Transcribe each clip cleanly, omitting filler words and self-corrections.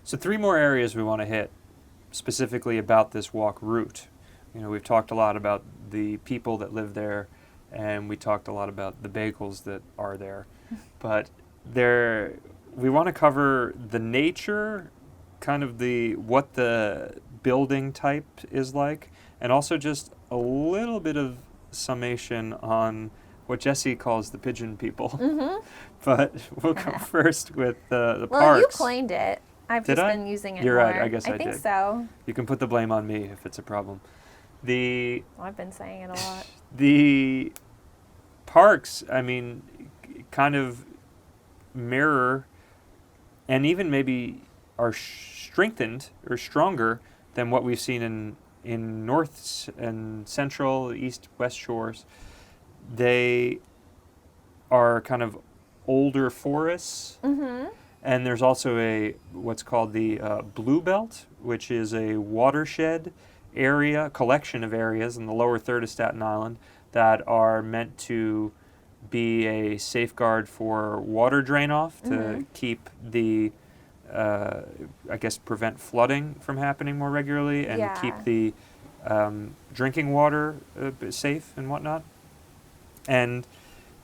So 3 more areas we want to hit specifically about this walk route. We've talked a lot about the people that live there, and we talked a lot about the bagels that are there. But we want to cover the nature, kind of what the building type is like, and also just a little bit of summation on what Jesse calls the Pigeon People. Mm-hmm. But we'll go first with the Well, parks. you coined it. I've Did just I? been using it You're more. right. I guess I think did. so. You can put the blame on me if it's a problem. I've been saying it a lot. The parks, kind of mirror and even maybe are strengthened or stronger than what we've seen in North and Central, East, West Shores. They are kind of older forests. Mm-hmm. And there's also what's called the Blue Belt, which is a watershed collection of areas in the lower third of Staten Island that are meant to be a safeguard for water drain off to keep prevent flooding from happening more regularly and keep the drinking water safe and whatnot. And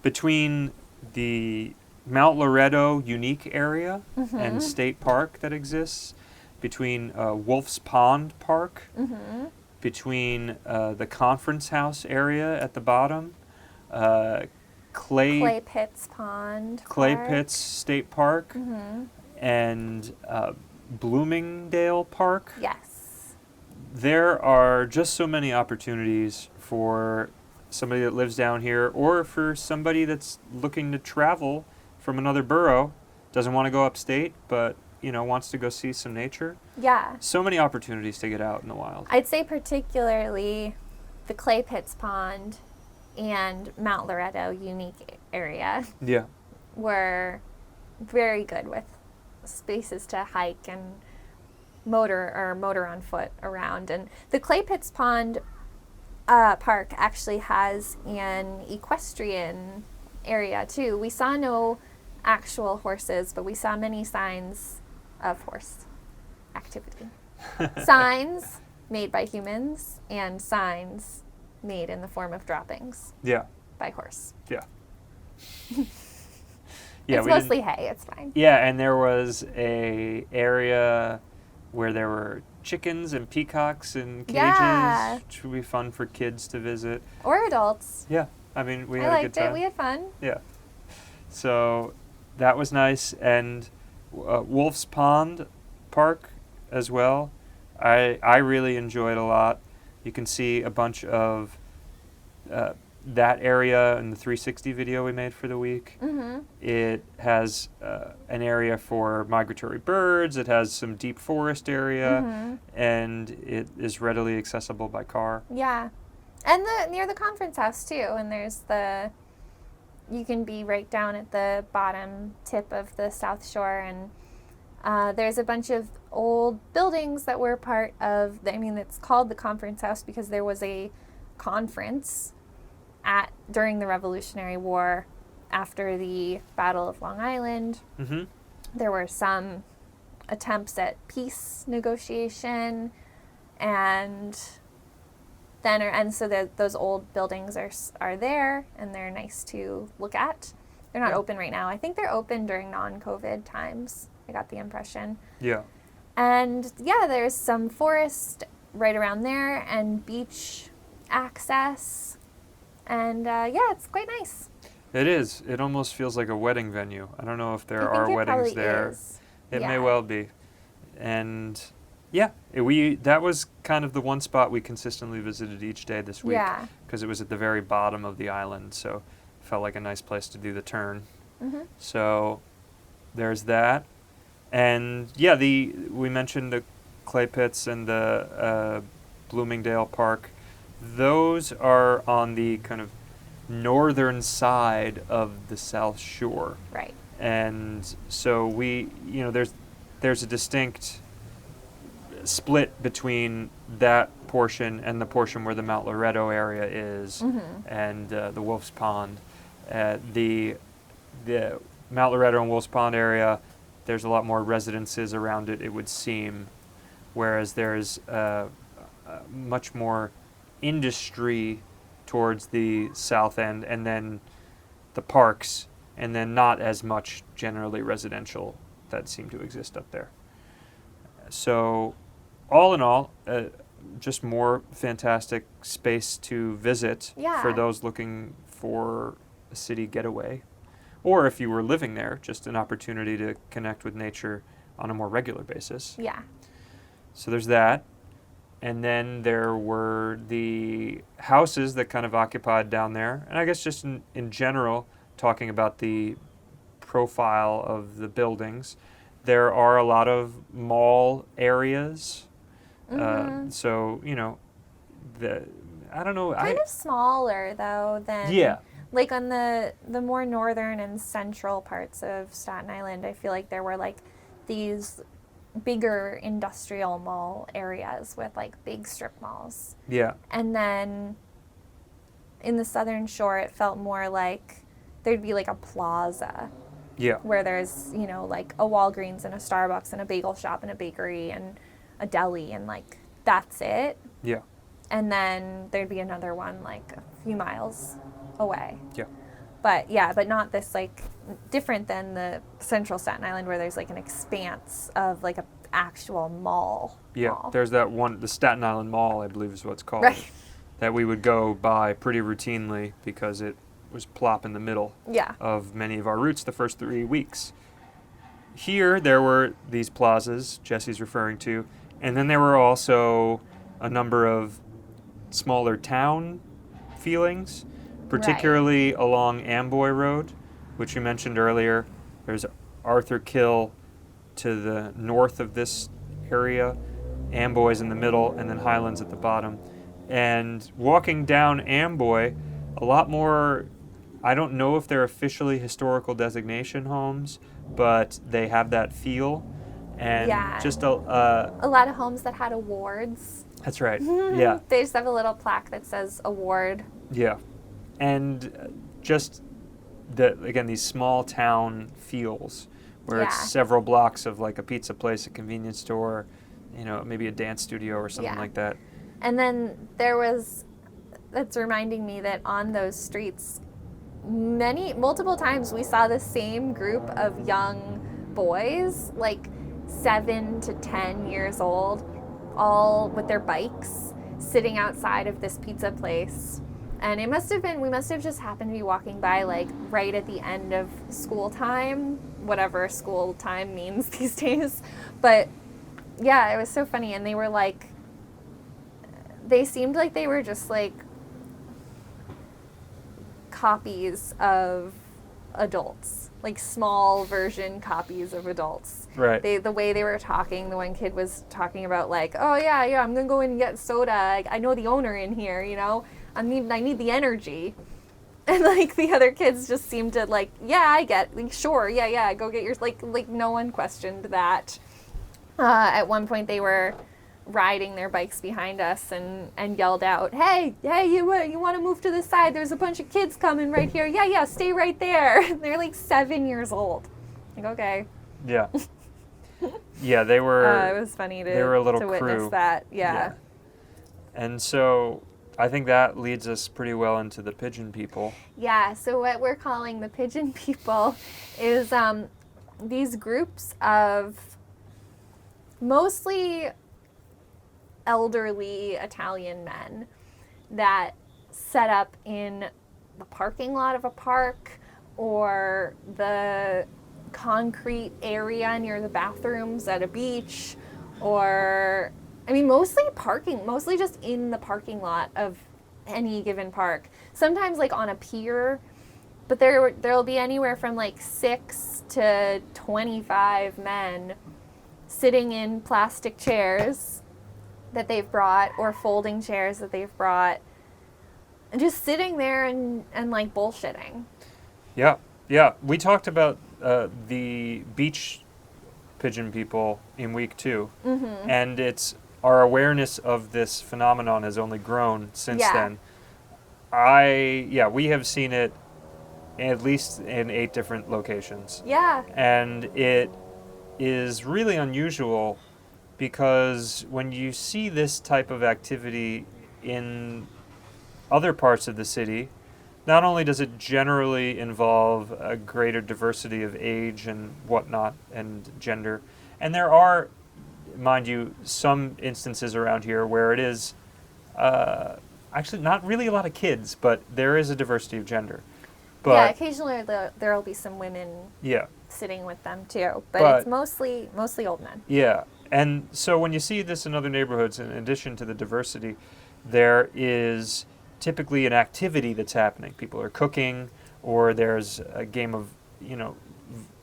between the Mount Loretto unique area and state park that exists, between Wolf's Pond Park, between the conference house area at the bottom, Clay Pits Pond Clay Park. Pits State Park, and Bloomingdale Park. Yes. There are just so many opportunities for somebody that lives down here, or for somebody that's looking to travel from another borough, doesn't want to go upstate, but wants to go see some nature. Yeah. So many opportunities to get out in the wild. I'd say particularly the Clay Pits Pond and Mount Loretto unique area were very good with spaces to hike and motor on foot around. And the Clay Pits Pond park actually has an equestrian area too. We saw no actual horses, but we saw many signs of horse activity. Signs made by humans and signs made in the form of droppings by horse. Yeah. It's mostly hay, it's fine. Yeah, and there was a area where there were chickens and peacocks in cages, which would be fun for kids to visit. Or adults. Yeah, we had a good time. I liked it, we had fun. Yeah. So that was nice. And Wolf's Pond Park as well, I really enjoyed a lot. You can see a bunch of that area in the 360 video we made for the week. It has an area for migratory birds. It has some deep forest area, and it is readily accessible by car. Yeah, and near the conference house too. And you can be right down at the bottom tip of the South Shore, and there's a bunch of old buildings that were part of. It's called the conference house because there was a conference during the Revolutionary War, after the Battle of Long Island. There were some attempts at peace negotiation, and so those old buildings are there, and they're nice to look at. They're not open right now. I think they're open during non-COVID times. I got the impression. Yeah. And there's some forest right around there and beach access. And it's quite nice. It is. It almost feels like a wedding venue. I don't know if there are weddings there. Is. It may well be. And that was kind of the one spot we consistently visited each day this week. Yeah. Because it was at the very bottom of the island, so it felt like a nice place to do the turn. So there's that. And we mentioned the clay pits and the Bloomingdale Park. Those are on the kind of northern side of the South Shore. Right. And so there's a distinct split between that portion and the portion where the Mount Loretto area is, and the Wolf's Pond. The Mount Loretto and Wolf's Pond area there's a lot more residences around it, it would seem, whereas there's much more industry towards the south end, and then the parks, and then not as much generally residential that seem to exist up there. So, all in all, just more fantastic space to visit for those looking for a city getaway. Or if you were living there, just an opportunity to connect with nature on a more regular basis. Yeah. So there's that. And then there were the houses that kind of occupied down there. And I guess just in general, talking about the profile of the buildings, there are a lot of mall areas. So, you know, I don't know. Kind of smaller, though, than... Like on the more northern and central parts of Staten Island, I feel like there were like these bigger industrial mall areas with like big strip malls. Yeah. And then in the southern shore, it felt more like there'd be like a plaza. Yeah. Where there's, you know, like a Walgreens and a Starbucks and a bagel shop and a bakery and a deli, and like that's it. Yeah. And then there'd be another one like a few miles away. Yeah. But not this like different than the central Staten Island where there's like an expanse of like an actual mall. Yeah. There's that one, the Staten Island Mall, I believe is what it's called. Right. That we would go by pretty routinely because it was plop in the middle of many of our routes the first 3 weeks. Here there were these plazas Jesse's referring to, and then there were also a number of smaller town feelings, particularly along Amboy Road, which you mentioned earlier. There's Arthur Kill to the north of this area, Amboy's in the middle, and then Highlands at the bottom. And walking down Amboy, a lot more, I don't know if they're officially historical designation homes, but they have that feel. And just a lot of homes that had awards. That's right. Yeah. They just have a little plaque that says award. Yeah. And just again, these small town feels where it's several blocks of like a pizza place, a convenience store, you know, maybe a dance studio or something like that. And then that's reminding me that on those streets, multiple times we saw the same group of young boys, like 7 to 10 years old, all with their bikes, sitting outside of this pizza place. And we must have just happened to be walking by like right at the end of school time, whatever school time means these days. But yeah, it was so funny. And they were like, they seemed like they were just like copies of adults, like small version copies of adults. Right. The way they were talking, the one kid was talking about like, oh yeah, I'm gonna go in and get soda. I know the owner in here, you know. I need the energy. And like the other kids just seemed to like, yeah, I get, like, sure, yeah, go get yours. Like no one questioned that. At one point they were riding their bikes behind us and yelled out, hey, you want to move to the side? There's a bunch of kids coming right here. Yeah, stay right there. They're like 7 years old. Like, okay. Yeah. Yeah, they were. It was funny they were a little to crew. witness that. Yeah. And so I think that leads us pretty well into the Pigeon People. Yeah, so what we're calling the Pigeon People is these groups of mostly elderly Italian men that set up in the parking lot of a park or the concrete area near the bathrooms at a beach, or mostly just in the parking lot of any given park. Sometimes like on a pier, but there'll be anywhere from like 6 to 25 men sitting in plastic chairs that they've brought, or folding chairs that they've brought, and just sitting there and like bullshitting. Yeah. We talked about the beach pigeon people in week 2, and it's our awareness of this phenomenon has only grown since then. We have seen it at least in 8 different locations. Yeah. And it is really unusual because when you see this type of activity in other parts of the city, not only does it generally involve a greater diversity of age and whatnot and gender, and there are, mind you, some instances around here where it is actually not really a lot of kids, but there is a diversity of gender. But yeah, occasionally there will be some women sitting with them too, but it's mostly old men. Yeah, and so when you see this in other neighborhoods, in addition to the diversity, there is typically an activity that's happening. People are cooking, or there's a game of,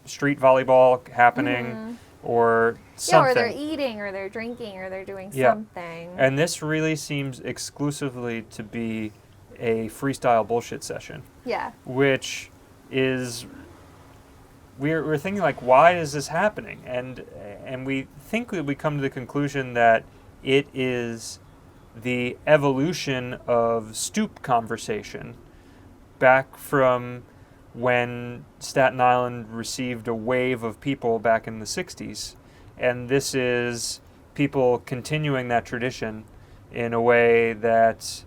street volleyball happening, or something. Yeah, or they're eating, or they're drinking, or they're doing something. And this really seems exclusively to be a freestyle bullshit session. Yeah. Which is, we're thinking, like, why is this happening? And we think that we come to the conclusion that it is the evolution of stoop conversation back from when Staten Island received a wave of people back in the 60s. And this is people continuing that tradition in a way that,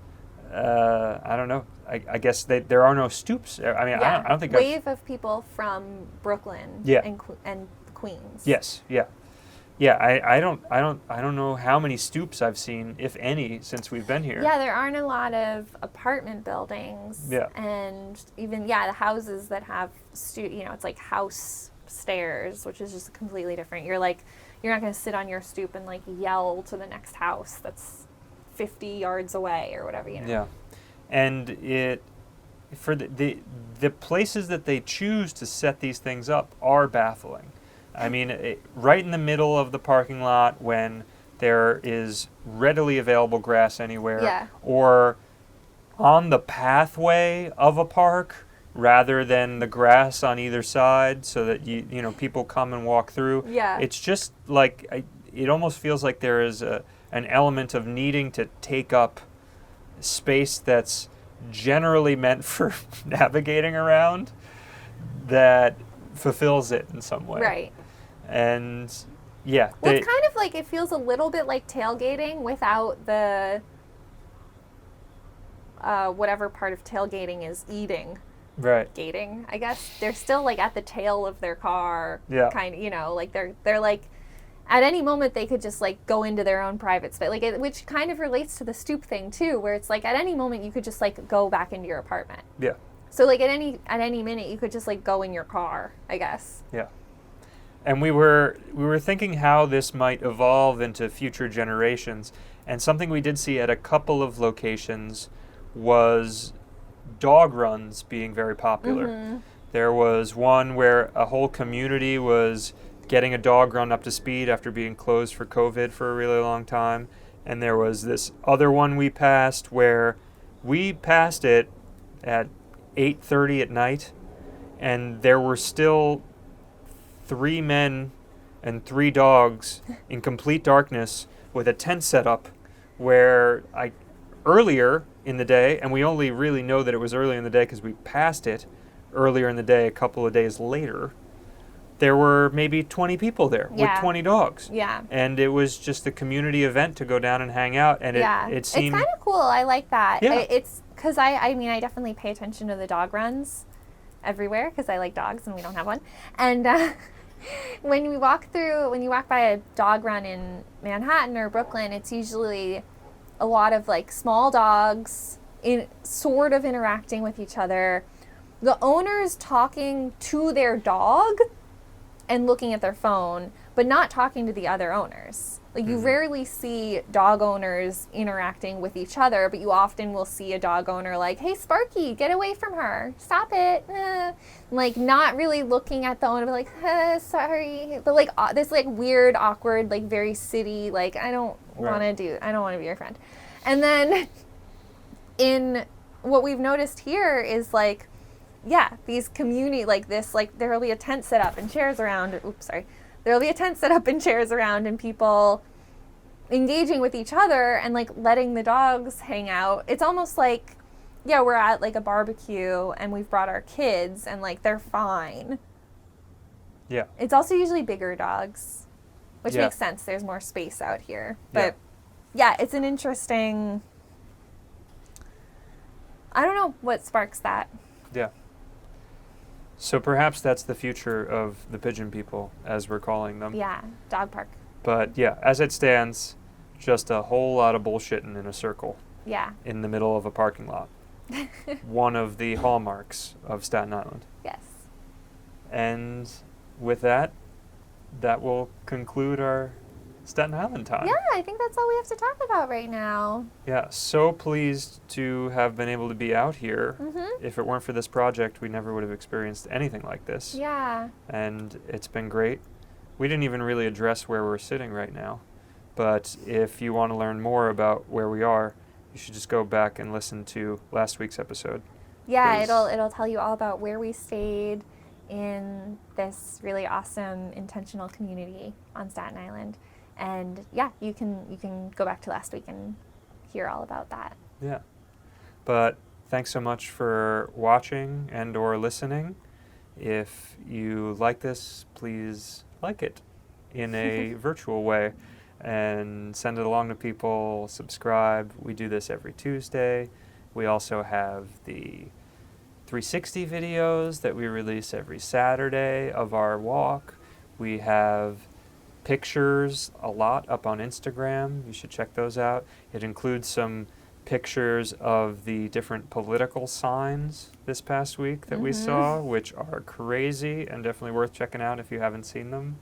I don't know, I guess there are no stoops. I mean, I don't think wave of people from Brooklyn and Queens. Yes, yeah. Yeah, I don't know how many stoops I've seen, if any, since we've been here. Yeah, there aren't a lot of apartment buildings. Yeah. And even the houses that have it's like house stairs, which is just completely different. You're not going to sit on your stoop and like yell to the next house that's 50 yards away or whatever, Yeah. And for the places that they choose to set these things up are baffling. I mean, right in the middle of the parking lot when there is readily available grass anywhere, or on the pathway of a park rather than the grass on either side, so that people come and walk through. Yeah. It's just like it almost feels like there is an element of needing to take up space that's generally meant for navigating around that fulfills it in some way. Right. And well, it's kind of like, it feels a little bit like tailgating without the whatever part of tailgating is eating. Right. Gating, I guess. They're still like at the tail of their car. Yeah. Kind of, like they're like, at any moment they could just like go into their own private space, like which kind of relates to the stoop thing too, where it's like at any moment you could just like go back into your apartment. Yeah. So like at any minute you could just like go in your car, I guess. Yeah. And we were thinking how this might evolve into future generations, and something we did see at a couple of locations was dog runs being very popular. Mm-hmm. There was one where a whole community was getting a dog run up to speed after being closed for COVID for a really long time. And there was this other one we passed where we passed it at 8:30 at night, and there were still 3 men and 3 dogs in complete darkness with a tent set up where earlier in the day, and we only really know that it was early in the day because we passed it earlier in the day a couple of days later, there were maybe 20 people there with 20 dogs. Yeah. And it was just a community event to go down and hang out, and it seemed... It's kind of cool. I like that. Yeah. It's because I definitely pay attention to the dog runs everywhere because I like dogs and we don't have one. And when you walk by a dog run in Manhattan or Brooklyn, it's usually a lot of like small dogs sort of interacting with each other. The owners talking to their dog and looking at their phone, but not talking to the other owners. Like you rarely see dog owners interacting with each other, but you often will see a dog owner like, "Hey, Sparky, get away from her. Stop it." Like not really looking at the owner, but like, sorry. But like this like weird, awkward, like very city, like I don't want to be your friend. And then in what we've noticed here is like, these community like this, like there'll be a tent set up and chairs around. There'll be a tent set up and chairs around and people engaging with each other and like letting the dogs hang out. It's almost like, we're at like a barbecue and we've brought our kids and like they're fine. Yeah. It's also usually bigger dogs, which Yeah. makes sense. There's more space out here. But yeah, it's an interesting... I don't know what sparks that. Yeah. So perhaps that's the future of the Pigeon People, as we're calling them. Yeah, dog park. But yeah, as it stands, just a whole lot of bullshitting in a circle. Yeah. In the middle of a parking lot. One of the hallmarks of Staten Island. Yes. And with that, that will conclude our Staten Island time. Yeah, I think that's all we have to talk about right now. Yeah, so pleased to have been able to be out here. Mm-hmm. If it weren't for this project, we never would have experienced anything like this. Yeah. And it's been great. We didn't even really address where we're sitting right now. But if you want to learn more about where we are, you should just go back and listen to last week's episode. Yeah, it'll tell you all about where we stayed in this really awesome intentional community on Staten Island. And yeah, you can go back to last week and hear all about that. Yeah. But thanks so much for watching and or listening. If you like this, please like it in a virtual way and send it along to people, subscribe. We do this every Tuesday. We also have the 360 videos that we release every Saturday of our walk. We have pictures a lot up on Instagram. You should check those out. It includes some pictures of the different political signs this past week that we saw, which are crazy and definitely worth checking out if you haven't seen them.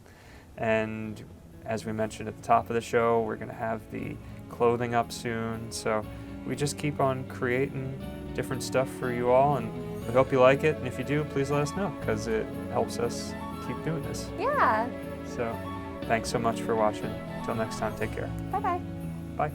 And as we mentioned at the top of the show, we're going to have the clothing up soon. So we just keep on creating different stuff for you all, and we hope you like it. And if you do, please let us know, because it helps us keep doing this. Yeah. So thanks so much for watching. Until next time, take care. Bye-bye. Bye.